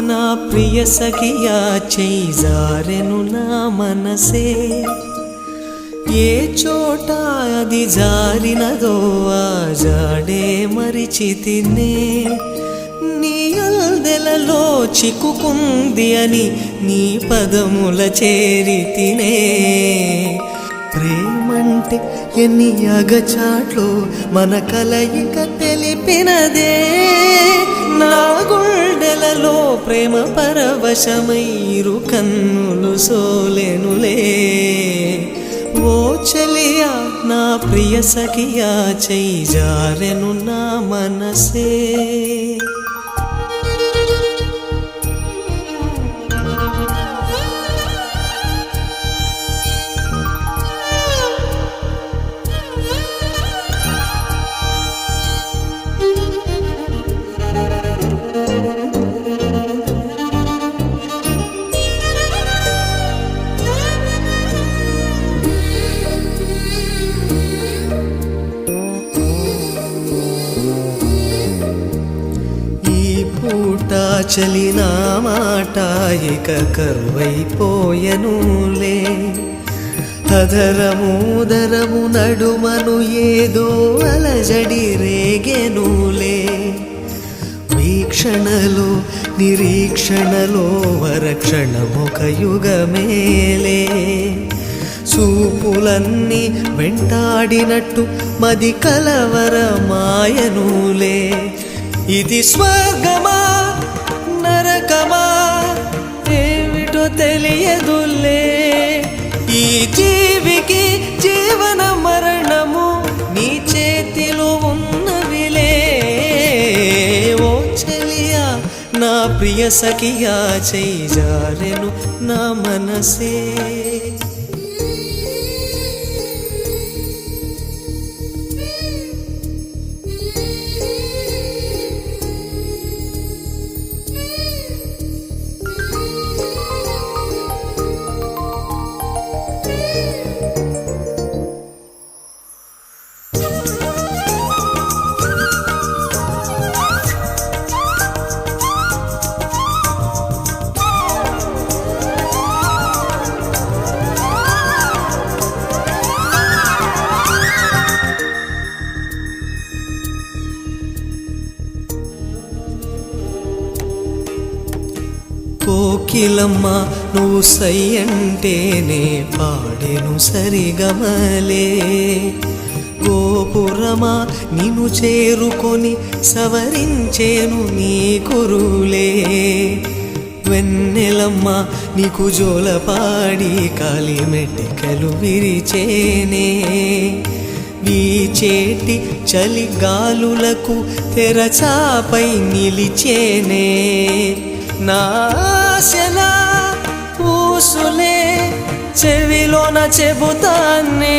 నా ప్రియ సఖియా చేయి జారెను నా మనసే ఏ చోట అది జారినదో ఆ జాడే మరిచితినే నీ అల్దెలలో చిక్కుకుంది అని నీ పదముల చేరితినే ప్రేమంటే ఎన్ని అగచాట్లు మన కలయిక తెలిపినదే నా గుండెలలో ప్రేమ పరవశమైరు కన్నులు సోలెనులే ఓ చలియా నా ప్రియ సఖియా చేయి జారెను నా మనసే చలినా మాట ఇక కరువైపోయెనులే అధరముదరము నడుమను ఏదో అలజడి రేగెనులే వీక్షణలో నిరీక్షణలో వరక్షణమొక యుగమేలే చూపులన్నీ వెంటాడినట్టు మది కలవరమాయనులే ఇది స్వర్గమా నరకమా ఏమిటో తెలియదులే ఈ జీవికి జీవన మరణము నీ చేతిలో ఉన్నవిలే ఓ చెలియా నా ప్రియ సఖియా చేయి జారెను నా మనసే కోకిలమ్మ నువ్వు సై అంటేనే పాడెను సరిగమలే గోపురమా నిన్ను చేరుకొని సవరించేను నీ కురులే వెన్నెలమ్మ నీకు జోలపాడి కాలి మెట్టెకలు విరిచేనే వీచేటి చలిగాలులకు తెరచాపై నిలిచేనే నాశనా ఊసులే చెవిలోన చెబుతానే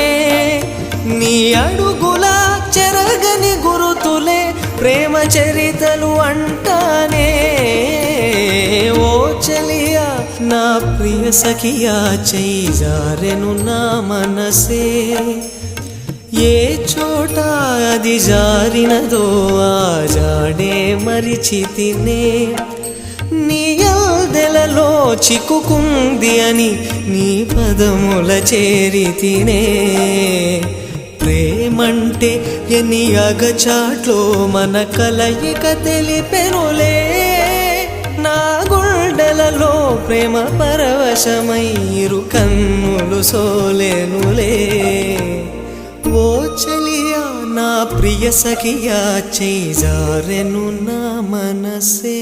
నీ అడుగుల చెరగని గురుతులే ప్రేమ చరితలు అంటానే ఓ చలియా నా ప్రియ సఖియా చేయి జారెను నా మనసే ఏ చోట అది జారినదో ఆ జాడే మరిచితినే నీ అల్దెలలో చిక్కుకుంది అని నీ పదముల చేరితినే ప్రేమంటే ఎన్ని అగచాట్లో మన కలయిక తెలిపెనులే నా గుండెలలో ప్రేమ పరవశమైరు కన్నులు సోలెనులే ఓ చలియా నా ప్రియ సఖియా చేజారెను నా మనసే